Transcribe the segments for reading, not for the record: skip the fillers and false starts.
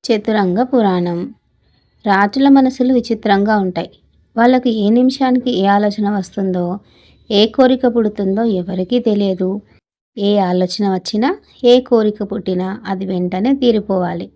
చతురంగ పురాణం. రాజుల మనసులు విచిత్రంగా ఉంటాయి. వాళ్ళకు ఏ నిమిషానికి ఏ ఆలోచన వస్తుందో, ఏ కోరిక పుడుతుందో ఎవరికీ తెలియదు. ఏ ఆలోచన వచ్చినా, ఏ కోరిక పుట్టినా అది వెంటనే తీరిపోవాలి.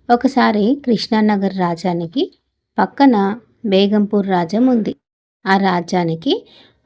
ఒకసారి కృష్ణానగర్ రాజ్యానికి పక్కన బేగంపూర్ రాజ్యం ఉంది. ఆ రాజ్యానికి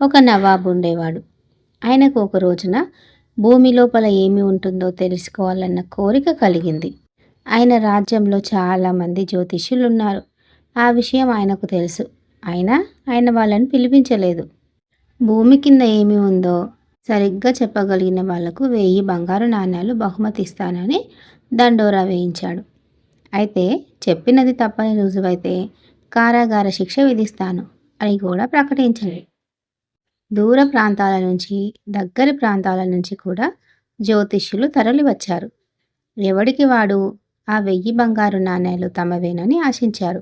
ఒక నవాబు ఉండేవాడు. ఆయనకు ఒక రోజున భూమి లోపల ఏమి ఉంటుందో తెలుసుకోవాలన్న కోరిక కలిగింది. ఆయన రాజ్యంలో చాలామంది జ్యోతిష్యులున్నారు. ఆ విషయం ఆయనకు తెలుసు. అయినా ఆయన వాళ్ళని పిలిపించలేదు. భూమి కింద ఏమి ఉందో సరిగ్గా చెప్పగలిగిన వాళ్లకు 1000 బంగారు నాణేలు బహుమతి ఇస్తానని దండోరా వేయించాడు. అయితే చెప్పినది తప్పని రుజువైతే కారాగార శిక్ష విధిస్తాను అని కూడా ప్రకటించాడు. దూర ప్రాంతాల నుంచి, దగ్గరి ప్రాంతాల నుంచి కూడా జ్యోతిష్యులు తరలి వచ్చారు. ఎవడికి వాడు ఆ 1000 బంగారు నాణేలు తమవేనని ఆశించారు.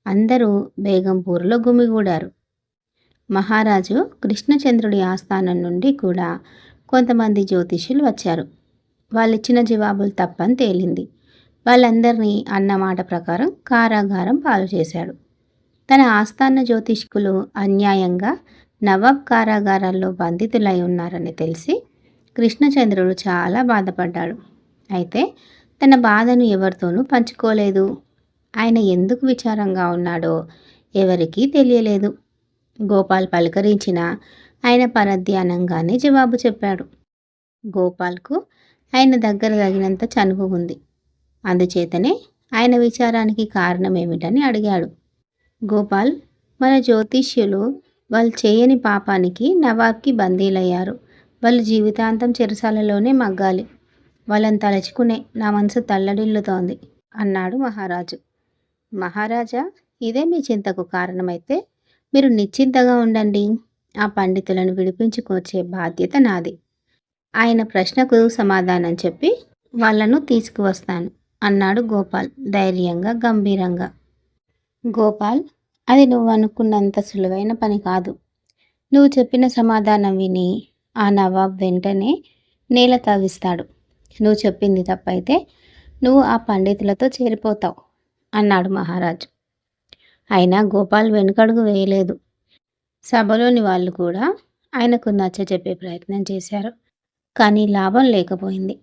అందరూ బేగంపూర్లో గుమిగూడారు. మహారాజు కృష్ణచంద్రుడి ఆస్థానం నుండి కూడా కొంతమంది జ్యోతిష్యులు వచ్చారు. వాళ్ళిచ్చిన జవాబులు తప్పని తేలింది. వాళ్ళందరినీ అన్నమాట ప్రకారం కారాగారం పాలు చేశాడు. తన ఆస్థాన జ్యోతిష్కులు అన్యాయంగా నవాబ్ కారాగారాల్లో బంధితులై ఉన్నారని తెలిసి కృష్ణచంద్రుడు చాలా బాధపడ్డాడు. అయితే తన బాధను ఎవరితోనూ పంచుకోలేదు. ఆయన ఎందుకు విచారంగా ఉన్నాడో ఎవరికీ తెలియలేదు. గోపాల్ పలకరించినా ఆయన పరధ్యానంగానే జవాబు చెప్పాడు. గోపాల్కు ఆయన దగ్గర తగినంత చనువు ఉంది. అందుచేతనే ఆయన విచారానికి కారణమేమిటని అడిగాడు. గోపాల్, మన జ్యోతిష్యులు వాళ్ళు చేయని పాపానికి నవాబ్కి బందీలయ్యారు. వాళ్ళు జీవితాంతం చెరసాలలోనే మగ్గాలి. వాళ్ళని తలుచుకునే నా మనసు తల్లడిల్లుతోంది అన్నాడు మహారాజు. మహారాజా, ఇదే మీ చింతకు కారణమైతే మీరు నిశ్చింతగా ఉండండి. ఆ పండితులను విడిపించుకొచ్చే బాధ్యత నాది. ఆయన ప్రశ్నకు సమాధానం చెప్పి వాళ్ళను తీసుకువస్తాను అన్నాడు గోపాల్ ధైర్యంగా, గంభీరంగా. గోపాల్, అది నువ్వు అనుకున్నంత సులువైన పని కాదు. నువ్వు చెప్పిన సమాధానం విని ఆ నవాబ్ వెంటనే నేల తవ్విస్తాడు. నువ్వు చెప్పింది తప్పైతే నువ్వు ఆ పండితులతో చేరిపోతావు అన్నాడు మహారాజు. అయినా గోపాల్ వెనుకడుగు వేయలేదు. సభలోని వాళ్ళు కూడా ఆయనకు నచ్చజెప్పే ప్రయత్నం చేశారు. కానీ లాభం లేకపోయింది.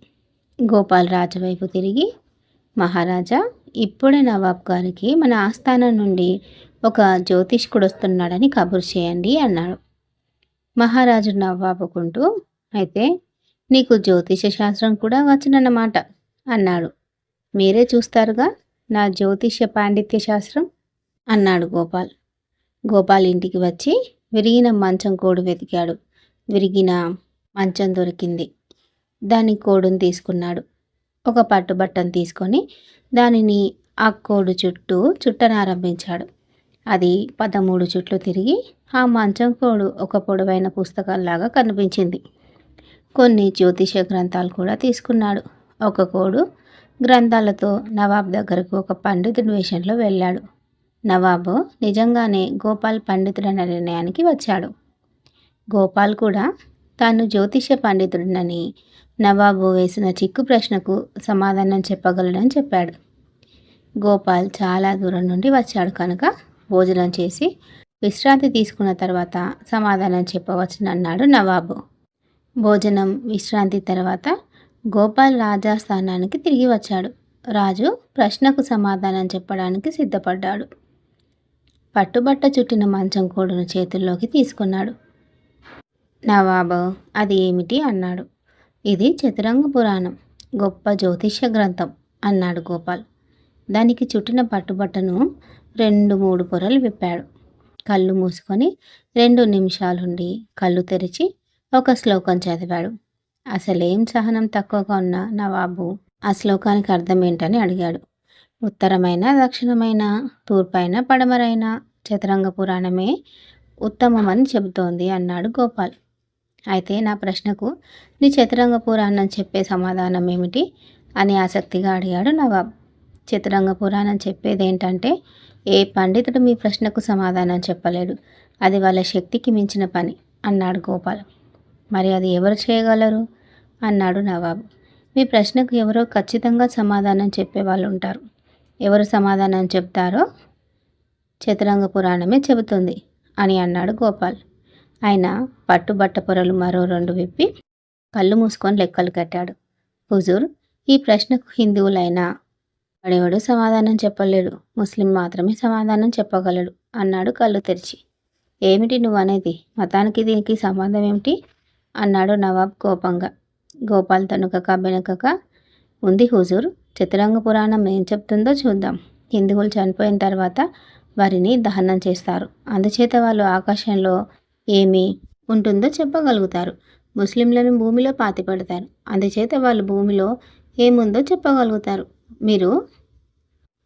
గోపాల్ రాజు వైపు తిరిగి, మహారాజా, ఇప్పుడే నవాబ్ గారికి మన ఆస్థానం నుండి ఒక జ్యోతిష్కుడు వస్తున్నాడని కబురు చేయండి అన్నాడు. మహారాజు నవ్వాపుకుంటూ, అయితే నీకు జ్యోతిష శాస్త్రం కూడా వచ్చునన్నమాట అన్నాడు. మీరే చూస్తారుగా నా జ్యోతిష్య పాండిత్య శాస్త్రం అన్నాడు గోపాల్. గోపాల్ ఇంటికి వచ్చి విరిగిన మంచం కోడు వెతికాడు. విరిగిన మంచం దొరికింది. దాని కోడును తీసుకున్నాడు. ఒక పట్టుబట్టను తీసుకొని దానిని ఆ కోడు చుట్టూ చుట్టనారంభించాడు. అది 13 చుట్లు తిరిగి ఆ మంచం కోడు ఒక పొడవైన పుస్తకంలాగా కనిపించింది. కొన్ని జ్యోతిష గ్రంథాలు కూడా తీసుకున్నాడు. ఒక కోడు గ్రంథాలతో నవాబ్ దగ్గరకు ఒక పండితుడి వేషంలో వెళ్ళాడు. నవాబు నిజంగానే గోపాల్ పండితుడన్న నిర్ణయానికి వచ్చాడు. గోపాల్ కూడా తాను జ్యోతిష పండితుడినని, నవాబు వేసిన చిక్కు ప్రశ్నకు సమాధానం చెప్పగలడని చెప్పాడు. గోపాల్ చాలా దూరం నుండి వచ్చాడు కనుక భోజనం చేసి విశ్రాంతి తీసుకున్న తర్వాత సమాధానం చెప్పవచ్చునన్నాడు నవాబు. భోజనం, విశ్రాంతి తర్వాత గోపాల్ రాజాస్థానానికి తిరిగి వచ్చాడు. రాజు ప్రశ్నకు సమాధానం చెప్పడానికి సిద్ధపడ్డాడు. పట్టుబట్ట చుట్టిన మంచం కోడును చేతుల్లోకి తీసుకున్నాడు. నవాబు, అది ఏమిటి అన్నాడు. ఇది చతురంగ పురాణం, గొప్ప జ్యోతిష్య గ్రంథం అన్నాడు గోపాల్. దానికి చుట్టిన పట్టుబట్టను 2-3 పొరలు విప్పాడు. కళ్ళు మూసుకొని 2 నిమిషాలుండి కళ్ళు తెరిచి ఒక శ్లోకం చదివాడు. అసలేం సహనం తక్కువగా ఉన్న నవాబు ఆ శ్లోకానికి అర్థం ఏంటని అడిగాడు. ఉత్తరమైన, దక్షిణమైన, తూర్పైన, పడమరైన చతురంగ పురాణమే ఉత్తమమని చెబుతోంది అన్నాడు గోపాల్. అయితే నా ప్రశ్నకు నీ చతురంగ పురాణం చెప్పే సమాధానం ఏమిటి అని ఆసక్తిగా అడిగాడు నవాబ్. చతురంగ పురాణం చెప్పేదేంటంటే, ఏ పండితుడు మీ ప్రశ్నకు సమాధానం చెప్పలేడు. అది వాళ్ళ శక్తికి మించిన పని అన్నాడు గోపాల్. మరి అది ఎవరు చేయగలరు అన్నాడు నవాబు. మీ ప్రశ్నకు ఎవరో ఖచ్చితంగా సమాధానం చెప్పేవాళ్ళు ఉంటారు. ఎవరు సమాధానం చెప్తారో చతురంగ పురాణమే చెబుతుంది అని అన్నాడు గోపాల్. ఆయన పట్టుబట్ట పొరలు మరో 2 విప్పి కళ్ళు మూసుకొని లెక్కలు కట్టాడు. హుజూర్, ఈ ప్రశ్నకు హిందువులైనా వాడెవడూ సమాధానం చెప్పలేడు. ముస్లిం మాత్రమే సమాధానం చెప్పగలడు అన్నాడు కళ్ళు తెరిచి. ఏమిటి నువ్వనేది? మతానికి దీనికి సంబంధం ఏమిటి? అన్నాడు నవాబ్ కోపంగా. గోపాల్ తనుకక బెనకక, ఉంది హుజూర్, చతురంగ పురాణం ఏం చెప్తుందో చూద్దాం. హిందువులు చనిపోయిన తర్వాత వారిని దహనం చేస్తారు. అందుచేత వాళ్ళు ఆకాశంలో ఏమి ఉంటుందో చెప్పగలుగుతారు. ముస్లింలను భూమిలో పాతిపెడతారు. అందుచేత వాళ్ళు భూమిలో ఏముందో చెప్పగలుగుతారు. మీరు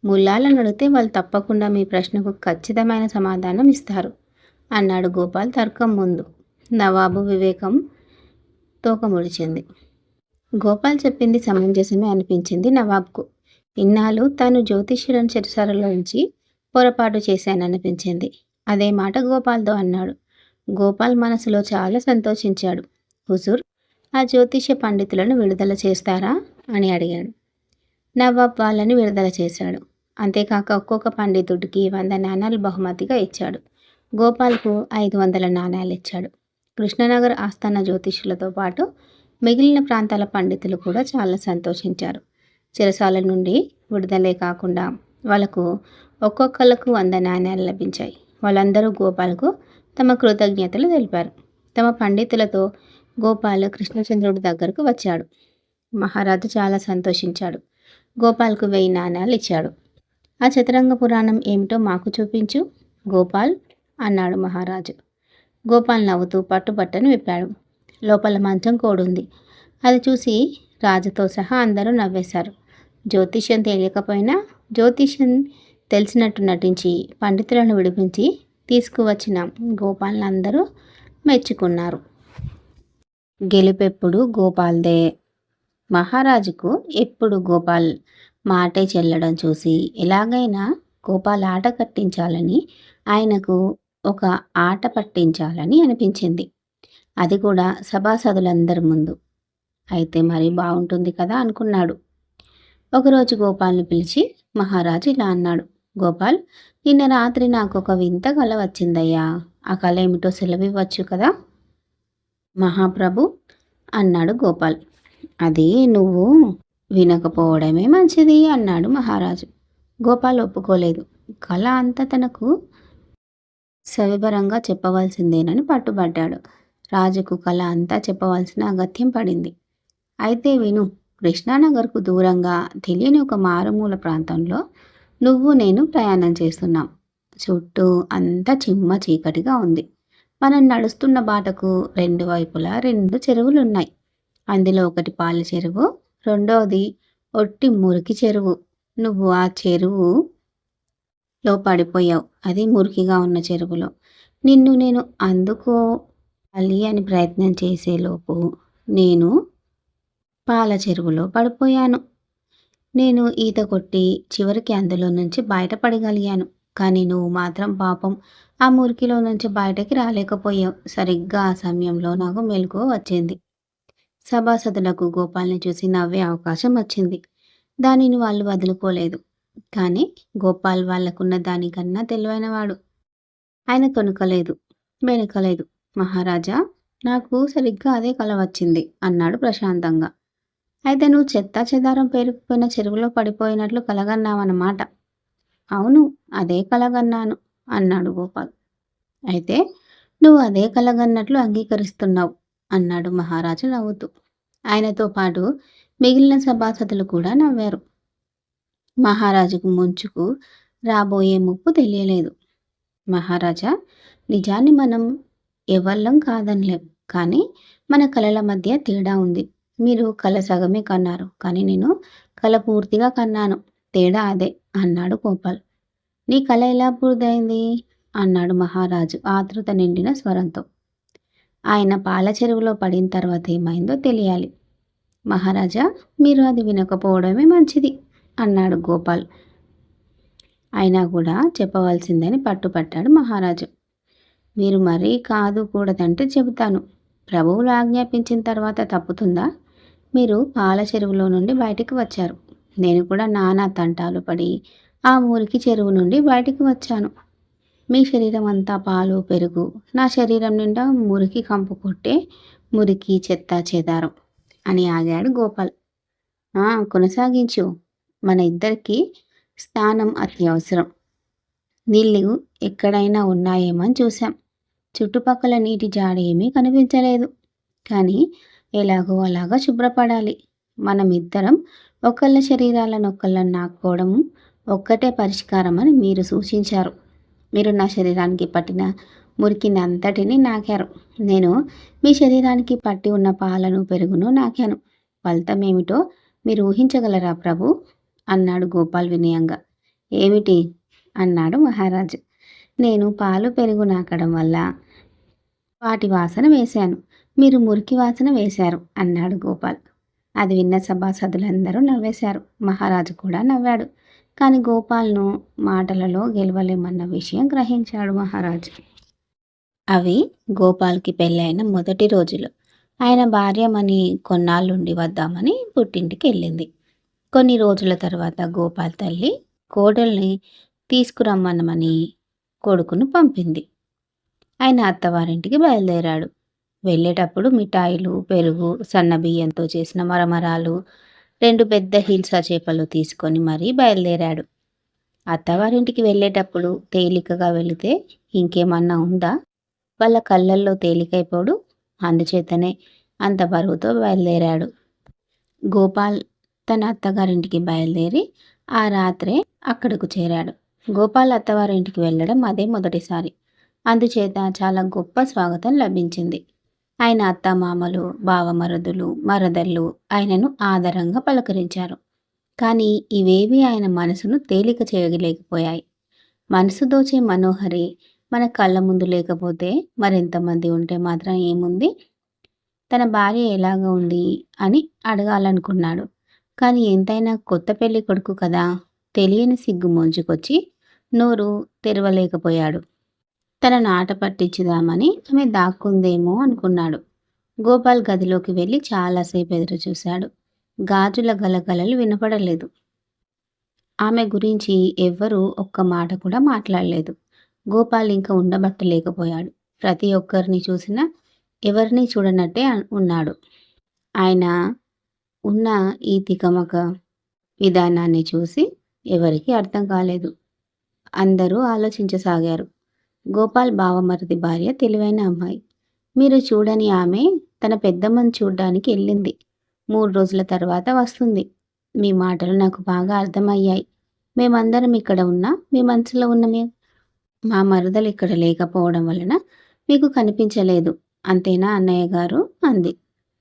ముల్లాలను అడిగితే వాళ్ళు తప్పకుండా మీ ప్రశ్నకు ఖచ్చితమైన సమాధానం ఇస్తారు అన్నాడు గోపాల్ తర్కం ముందు. నవాబు వివేకం తోక ముడిచింది. గోపాల్ చెప్పింది సమంజసమే అనిపించింది నవాబ్కు. ఇన్నాళ్ళు తాను జ్యోతిష్యులను చెరసరలోంచి పొరపాటు చేశాననిపించింది. అదే మాట గోపాల్తో అన్నాడు. గోపాల్ మనసులో చాలా సంతోషించాడు. హుజూర్, ఆ జ్యోతిష్య పండితులను విడుదల చేస్తారా అని అడిగాడు. నవాబ్ వాళ్ళని విడుదల చేశాడు. అంతేకాక ఒక్కొక్క పండితుడికి 100 నాణాలు బహుమతిగా ఇచ్చాడు. గోపాల్కు 500 నాణాలు ఇచ్చాడు. కృష్ణనగర్ ఆస్థాన జ్యోతిష్యులతో పాటు మిగిలిన ప్రాంతాల పండితులు కూడా చాలా సంతోషించారు. చెరసాల నుండి విడుదలే కాకుండా వాళ్ళకు ఒక్కొక్కళ్ళకు 100 నాణ్యాలు లభించాయి. వాళ్ళందరూ గోపాల్కు తమ కృతజ్ఞతలు తెలిపారు. తమ పండితులతో గోపాల్ కృష్ణచంద్రుడి దగ్గరకు వచ్చాడు. మహారాజు చాలా సంతోషించాడు. గోపాల్కు 1000 నాణ్యాలు ఇచ్చాడు. ఆ చతురంగ పురాణం ఏమిటో మాకు చూపించు గోపాల్ అన్నాడు మహారాజు. గోపాల్ నవ్వుతూ పట్టుబట్టను విప్పాడు. లోపల మంచం కోడుంది. అది చూసి రాజుతో సహా అందరూ నవ్వేశారు. జ్యోతిష్యం తెలియకపోయినా జ్యోతిష్యం తెలిసినట్టు నటించి పండితులను విడిపించి తీసుకువచ్చిన గోపాల్ని అందరూ మెచ్చుకున్నారు. గెలుపెప్పుడు గోపాల్దే. మహారాజుకు ఎప్పుడు గోపాల్ మాటే చెల్లడం చూసి ఎలాగైనా గోపాల్ ఆట కట్టించాలని, ఆయనకు ఒక ఆట పట్టించాలని అనిపించింది. అది కూడా సభాసదులందరి ముందు. అయితే మరి బాగుంటుంది కదా అనుకున్నాడు. ఒకరోజు గోపాల్ని పిలిచి మహారాజు ఇలా అన్నాడు. గోపాల్, నిన్న రాత్రి నాకు ఒక వింత కల వచ్చిందయ్యా. ఆ కల ఏమిటో సెలవివ్వచ్చు కదా? మహాప్రభు అన్నాడు గోపాల్. అది నువ్వు వినకపోవడమే మంచిది అన్నాడు మహారాజు. గోపాల్ ఒప్పుకోలేదు. కళ అంతా తనకు సవివరంగా చెప్పవలసిందేనని పట్టుబడ్డాడు. రాజుకు కళ అంతా చెప్పవలసిన అగత్యం పడింది. అయితే విను, కృష్ణానగర్కు దూరంగా తెలియని ఒక మారుమూల ప్రాంతంలో నువ్వు నేను ప్రయాణం చేస్తున్నాం. చుట్టూ అంతా చిమ్మ చీకటిగా ఉంది. మనం నడుస్తున్న బాటకు 2 వైపులా 2 చెరువులున్నాయి. అందులో ఒకటి పాల చెరువు, రెండోది ఒట్టి మురికి చెరువు. నువ్వు ఆ చెరువులో పడిపోయావు. అది మురికిగా ఉన్న చెరువులో. నిన్ను నేను అందుకోవాలి అని ప్రయత్నం చేసేలోపు నేను పాల చెరువులో పడిపోయాను. నేను ఈత కొట్టి చివరికి అందులో నుంచి బయటపడగలిగాను. కానీ నువ్వు మాత్రం పాపం ఆ మురికిలో నుంచి బయటకి రాలేకపోయావు. సరిగ్గా ఆ సమయంలో నాకు మెలకువ వచ్చింది. సభాసదులకు గోపాల్ని చూసి నవ్వే అవకాశం వచ్చింది. దానిని వాళ్ళు వదులుకోలేదు. కానీ గోపాల్ వాళ్లకున్న దానికన్నా తెలివైనవాడు. ఆయన తొణుకలేదు, బెనకలేదు. మహారాజా, నాకు సరిగ్గా అదే కల వచ్చింది అన్నాడు ప్రశాంతంగా. అయితే నువ్వు చెత్తా చెదారం పేరుకుపోయిన చెరువులో పడిపోయినట్లు కలగన్నావన్నమాట. అవును, అదే కలగన్నాను అన్నాడు గోపాల్. అయితే నువ్వు అదే కలగన్నట్లు అంగీకరిస్తున్నావు అన్నాడు మహారాజు నవ్వుతూ. ఆయనతో పాటు మిగిలిన సభాసదులు కూడా నవ్వారు. మహారాజుకు ముంచుకు రాబోయే ముప్పు తెలియలేదు. మహారాజా, నిజాన్ని మనం ఎవళ్ళం కాదనలేం. కానీ మన కళల మధ్య తేడా ఉంది. మీరు కళ సగమే కన్నారు, కానీ నేను కళ పూర్తిగా కన్నాను. తేడా అదే అన్నాడు గోపాల్. నీ కళ ఎలా పూర్తయింది అన్నాడు మహారాజు ఆతృత నిండిన స్వరంతో. ఆయన పాల చెరువులో పడిన తర్వాత ఏమైందో తెలియాలి. మహారాజా, మీరు అది వినకపోవడమే మంచిది అన్నాడు గోపాల్. అయినా కూడా చెప్పవలసిందని పట్టుపట్టాడు మహారాజు. మీరు మరీ కాదు కూడదంటే చెబుతాను. ప్రభువులు ఆజ్ఞాపించిన తర్వాత తప్పుతుందా? మీరు పాల చెరువులో నుండి బయటికి వచ్చారు. నేను కూడా నానా తంటాలు పడి ఆ మురికి చెరువు నుండి బయటికి వచ్చాను. మీ శరీరం అంతా పాలు, పెరుగు. నా శరీరం నిండా మురికి కంపు కొట్టే మురికి, చెత్తా చెదారం అని ఆగాడు గోపాల్. ఆ! కొనసాగించు. మన ఇద్దరికీ స్థానం అత్యవసరం. నీళ్ళు ఎక్కడైనా ఉన్నాయేమో అని చూశాం. చుట్టుపక్కల నీటి జాడ ఏమీ కనిపించలేదు. కానీ ఎలాగో అలాగా శుభ్రపడాలి. మనమిద్దరం ఒకళ్ళ శరీరాలను ఒకళ్ళని నాక్కోవడం ఒక్కటే పరిష్కారం అని మీరు సూచించారు. మీరు నా శరీరానికి పట్టిన మురికిని అంతటిని నాకారు. నేను మీ శరీరానికి పట్టి ఉన్న పాలను, పెరుగును నాకాను. ఫలితమేమిటో మీరు ఊహించగలరా ప్రభు? అన్నాడు గోపాల్ వినయంగా. ఏమిటి? అన్నాడు మహారాజు. నేను పాలు, పెరుగు నాకడం వల్ల వాటి వాసన వేశాను. మీరు మురికి వాసన వేశారు అన్నాడు గోపాల్. అది విన్న సభాసదులందరూ నవ్వేశారు. మహారాజు కూడా నవ్వాడు. కానీ గోపాల్ను మాటలలో గెలవలేమన్న విషయం గ్రహించాడు మహారాజు. అవి గోపాల్కి పెళ్ళైన మొదటి రోజులు. ఆయన భార్యమని కొన్నాళ్ళుండి వద్దామని పుట్టింటికి వెళ్ళింది. కొన్ని రోజుల తర్వాత గోపాల్ తల్లి కోడల్ని తీసుకురమ్మనమని కొడుకును పంపింది. ఆయన అత్తవారింటికి బయలుదేరాడు. వెళ్ళేటప్పుడు మిఠాయిలు, పెరుగు, సన్న బియ్యంతో చేసిన మరమరాలు, 2 పెద్ద హిల్సా చేపలు తీసుకొని మరీ బయలుదేరాడు. అత్తవారింటికి వెళ్ళేటప్పుడు తేలికగా వెళితే ఇంకేమన్నా ఉందా? వాళ్ళ కళ్ళల్లో తేలికైపోడు. అందుచేతనే అంత బరువుతో బయలుదేరాడు. గోపాల్ తన అత్తగారింటికి బయలుదేరి ఆ రాత్రే అక్కడకు చేరాడు. గోపాల్ అత్తవారింటికి వెళ్ళడం అదే మొదటిసారి. అందుచేత చాలా గొప్ప స్వాగతం లభించింది. ఆయన అత్తమామలు, బావమరుదులు, మరదళ్ళు ఆయనను ఆదరంగా పలకరించారు. కానీ ఇవేవీ ఆయన మనసును తేలిక చేయలేకపోయాయి. మనసు దోచే మనోహరి మన కళ్ళ ముందు లేకపోతే మరెంతమంది ఉంటే మాత్రం ఏముంది? తన భార్య ఎలాగ ఉంది అని అడగాలనుకున్నాడు. కానీ ఎంతైనా కొత్త పెళ్లి కొడుకు కదా, తెలియని సిగ్గు ముంచుకొచ్చి నోరు తెరవలేకపోయాడు. తనను ఆట పట్టించుదామని ఆమె దాక్కుందేమో అనుకున్నాడు. గోపాల్ గదిలోకి వెళ్ళి చాలాసేపు ఎదురు చూశాడు. గాజుల గలగలలు వినపడలేదు. ఆమె గురించి ఎవ్వరూ ఒక్క మాట కూడా మాట్లాడలేదు. గోపాల్ ఇంకా ఉండబట్టలేకపోయాడు. ప్రతి ఒక్కరిని చూసినా ఎవరిని చూడనట్టే ఉన్నాడు. ఆయన ఉన్న ఈ తికమక విధానాన్ని చూసి ఎవరికీ అర్థం కాలేదు. అందరూ ఆలోచించసాగారు. గోపాల్ బావమరిది భార్య తెలివైన అమ్మాయి. మీరు చూడని ఆమె తన పెద్దమ్మని చూడ్డానికి వెళ్ళింది. 3 రోజుల తర్వాత వస్తుంది. మీ మాటలు నాకు బాగా అర్థమయ్యాయి. మేమందరం ఇక్కడ ఉన్నా మీ మనసులో ఉన్న మా మరదలు ఇక్కడ లేకపోవడం వలన మీకు కనిపించలేదు. అంతేనా అన్నయ్య గారు? అంది.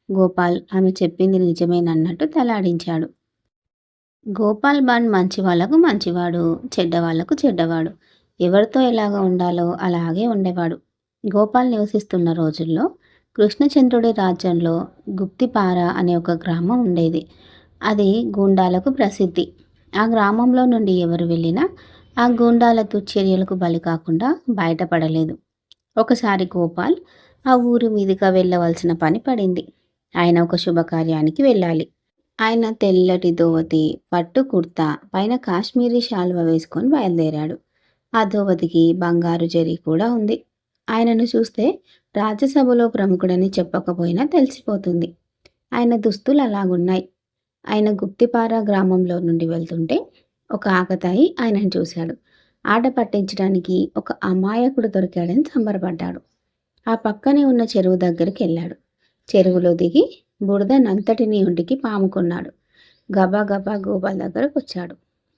గోపాల్ ఆమె చెప్పింది నిజమేనన్నట్టు తలాడించాడు. గోపాల్ బాండ్ మంచి వాళ్లకు మంచివాడు, చెడ్డవాళ్లకు చెడ్డవాడు. ఎవరితో ఎలాగ ఉండాలో అలాగే ఉండేవాడు. గోపాల్ నివసిస్తున్న రోజుల్లో కృష్ణచంద్రుడి రాజ్యంలో గుప్తిపార అనే ఒక గ్రామం ఉండేది. అది గూండాలకు ప్రసిద్ధి. ఆ గ్రామంలో నుండి ఎవరు వెళ్ళినా ఆ గూండాల దుశ్చర్యలకు బలి కాకుండా బయటపడలేదు. ఒకసారి గోపాల్ ఆ ఊరి మీదుగా వెళ్ళవలసిన పని పడింది. ఆయన ఒక శుభకార్యానికి వెళ్ళాలి. ఆయన తెల్లటి దోవతి, పట్టు కుర్తా, పైన కాశ్మీరీ శాల్వా వేసుకొని బయలుదేరాడు. ఆ దోవతికి బంగారు జరీ కూడా ఉంది. ఆయనను చూస్తే రాజ్యసభలో ప్రముఖుడని చెప్పకపోయినా తెలిసిపోతుంది. ఆయన దుస్తులు అలాగున్నాయి. ఆయన గుప్తిపార గ్రామంలో నుండి వెళ్తుంటే ఒక ఆకతాయి ఆయనను చూశాడు. ఆట పట్టించడానికి ఒక అమాయకుడు దొరికాడని సంబరపడ్డాడు. ఆ పక్కనే ఉన్న చెరువు దగ్గరికి వెళ్ళాడు. చెరువులో దిగి బురదనంతటిని ఒంటికి పాముకున్నాడు. గబా గబా గోపాల్ దగ్గరకు వచ్చాడు.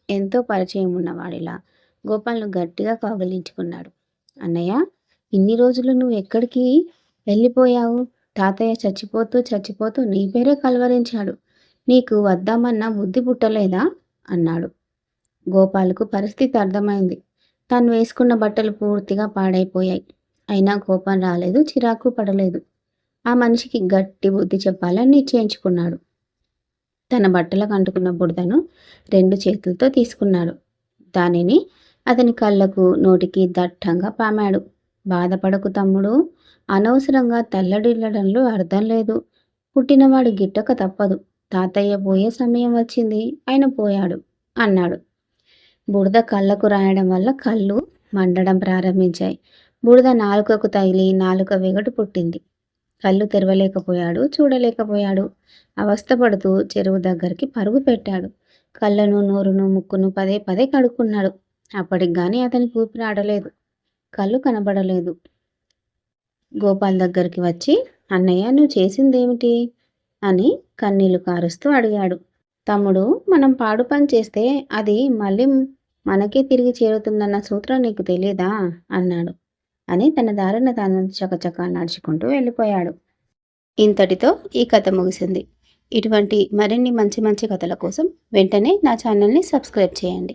ఎంతో పరిచయం ఉన్నవాడిలా గోపాల్ను గట్టిగా కౌగిలించుకున్నాడు. అన్నయ్య, ఇన్ని రోజులు నువ్వు ఎక్కడికి వెళ్ళిపోయావు? తాతయ్య చచ్చిపోతూ చచ్చిపోతూ నీ పేరే కలవరించాడు. నీకు వద్దామన్నా బుద్ధి పుట్టలేదా? అన్నాడు. గోపాల్కు పరిస్థితి అర్థమైంది. తాను వేసుకున్న బట్టలు పూర్తిగా పాడైపోయాయి. అయినా కోపం రాలేదు, చిరాకు పడలేదు. ఆ మనిషికి గట్టి బుద్ధి చెప్పాలని నిశ్చయించుకున్నాడు. తన బట్టలకు అంటుకున్న బురదను 2 చేతులతో తీసుకున్నాడు. దానిని అతని కళ్ళకు, నోటికి దట్టంగా పామాడు. బాధపడకు తమ్ముడు, అనవసరంగా తల్లడిల్లడంలో అర్థం లేదు. పుట్టినవాడు గిట్టక తప్పదు. తాతయ్య పోయే సమయం వచ్చింది, ఆయన పోయాడు అన్నాడు. బురద కళ్ళకు రాయడం వల్ల కళ్ళు మండడం ప్రారంభించాయి. బురద నాలుకకు తగిలి నాలుక వెగటు పుట్టింది. కళ్ళు తెరవలేకపోయాడు, చూడలేకపోయాడు. అవస్థపడుతూ చెరువు దగ్గరికి పరుగు పెట్టాడు. కళ్ళను, నోరును, ముక్కును పదే పదే కడుక్కున్నాడు. అప్పటికి గాని అతనికి ఊపిరి ఆడలేదు. కళ్ళు కనబడలేదు. గోపాల్ దగ్గరికి వచ్చి, అన్నయ్య నువ్వు చేసిందేమిటి అని కన్నీళ్లు కారుస్తూ అడిగాడు. తమ్ముడు, మనం పాడు పని చేస్తే అది మళ్ళీ మనకే తిరిగి చేరుతుందన్న సూత్రం నీకు తెలియదా అన్నాడు. అని తన దారిన తాను చకచకా నడుచుకుంటూ వెళ్ళిపోయాడు. ఇంతటితో ఈ కథ ముగిసింది. ఇటువంటి మరిన్ని మంచి మంచి కథల కోసం వెంటనే నా ఛానల్ని సబ్స్క్రైబ్ చేయండి.